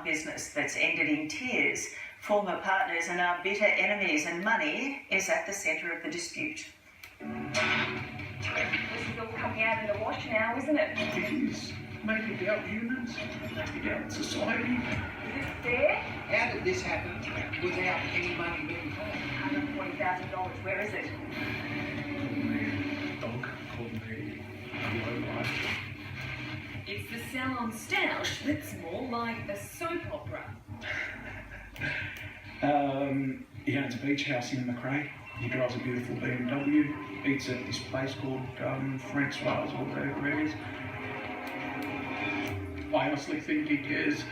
one business that's ended in tears. Former partners are now bitter enemies, and money is at the centre of the dispute. This is all coming out in the wash now, isn't it? It is. Make it about humans, make it about society. Is this fair? How did this happen without any money being paid? $140,000, where is it? Dog called me a low life. It's the salon stoush that's more like a soap opera. He owns a beach house in Macrae. He drives a beautiful BMW. Eats at this place called Francois or whatever it is. I honestly think he cares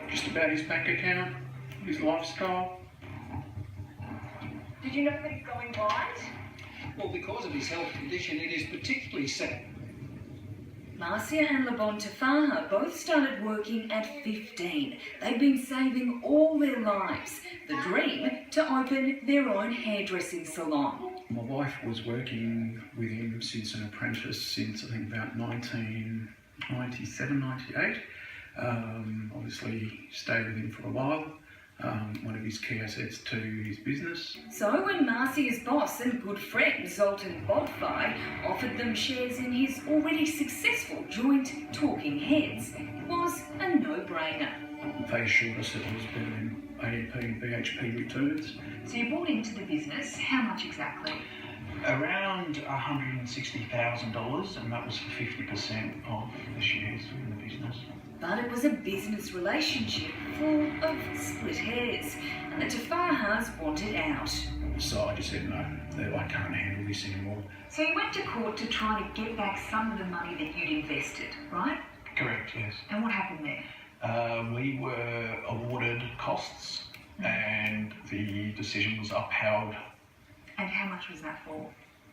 just about his bank account, his lifestyle. Did you know that he's going blind? Well, because of his health condition, it is particularly sad. Marcia and Lebon Tafaha both started working at 15. They've been saving all their lives. The dream to open their own hairdressing salon. My wife was working with him since an apprentice, since I think about 1997, 98. Obviously stayed with him for a while. One of his key assets to his business. So when Marcia's boss and good friend Zoltan bodvai offered them shares in his already successful joint Talking Heads, it was a no-brainer. They assured us that it was better than AEP and BHP returns. So you bought into the business. How much exactly? Around $160,000, and that was for 50% of the shares in the business. But it was a business relationship full of split hairs, and the Tafahas wanted out. So I just said no, I can't handle this anymore. So you went to court to try to get back some of the money that you'd invested, right? Correct, yes. And what happened there? We were awarded costs, and the decision was upheld. And how much was that for?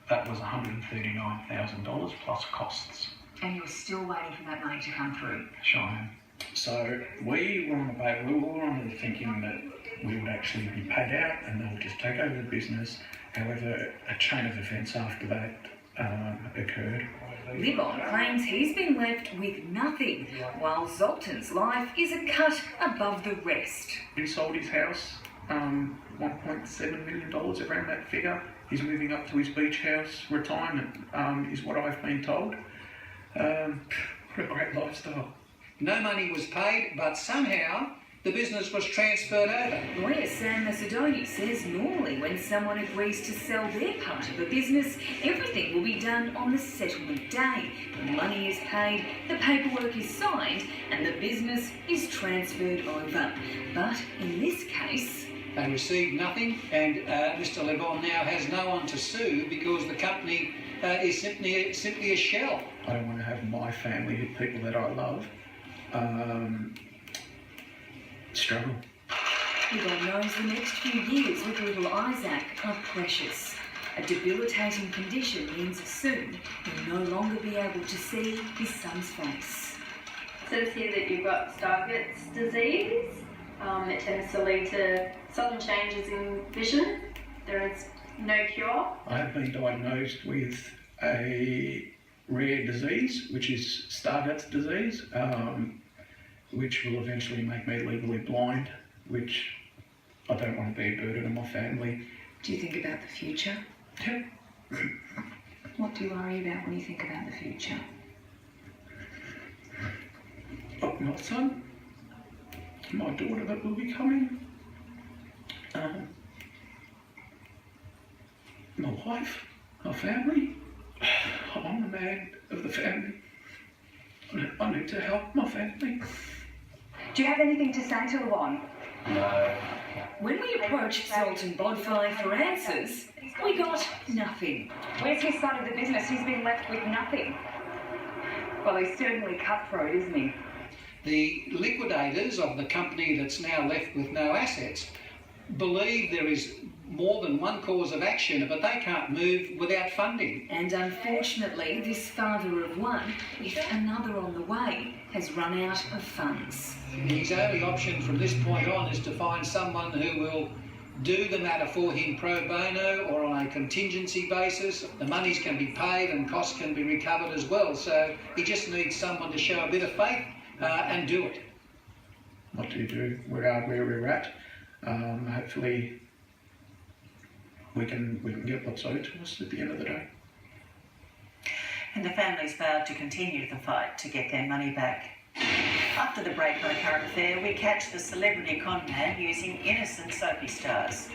That was $139,000 plus costs. And you're still waiting for that money to come through? Sure am. So we were on the thinking that we would actually be paid out and they would just take over the business. However, a chain of events after that occurred. Lebon claims he's been left with nothing, while Zoltan's life is a cut above the rest. He sold his house, $1.7 million, around that figure. He's moving up to his beach house. Retirement is what I've been told. What a great lifestyle. No money was paid, but somehow the business was transferred over. Lawyer Sam Macedoni says normally when someone agrees to sell their part of a business, everything will be done on the settlement day. The money is paid, the paperwork is signed, and the business is transferred over. But in this case, they received nothing, and Mr. Lebon now has no one to sue because the company is simply a shell. I don't want to have my family, the people that I love, struggle. Lebon knows the next few years with little Isaac are precious. A debilitating condition means soon he'll no longer be able to see his son's face. It says here that you've got Stargardt's disease. It tends to lead to sudden changes in vision. There is no cure. I have been diagnosed with a rare disease, which is Stargardt's disease, which will eventually make me legally blind, which I don't want to be a burden on my family. Do you think about the future? Yeah. What do you worry about when you think about the future? Of my son, my daughter that will be coming, my wife, my family. I'm the man of the family. I need to help my family. Do you have anything to say to Lebon? No. When we approached Zoltan bodvai for answers, we got nothing. Where's his side of the business? He's been left with nothing. Well, he's certainly cutthroat, isn't he? The liquidators of the company that's now left with no assets believe there is more than one cause of action, but they can't move without funding. And unfortunately, this father of one, with another on the way, has run out of funds. His only option from this point on is to find someone who will do the matter for him pro bono or on a contingency basis. The monies can be paid and costs can be recovered as well. So he just needs someone to show a bit of faith and do it. what to do regard where we're at. Hopefully we can get what's owed to us at the end of the day. And the families vowed to continue the fight to get their money back. After the break on A Current Affair, we catch the celebrity con man using innocent soapy stars.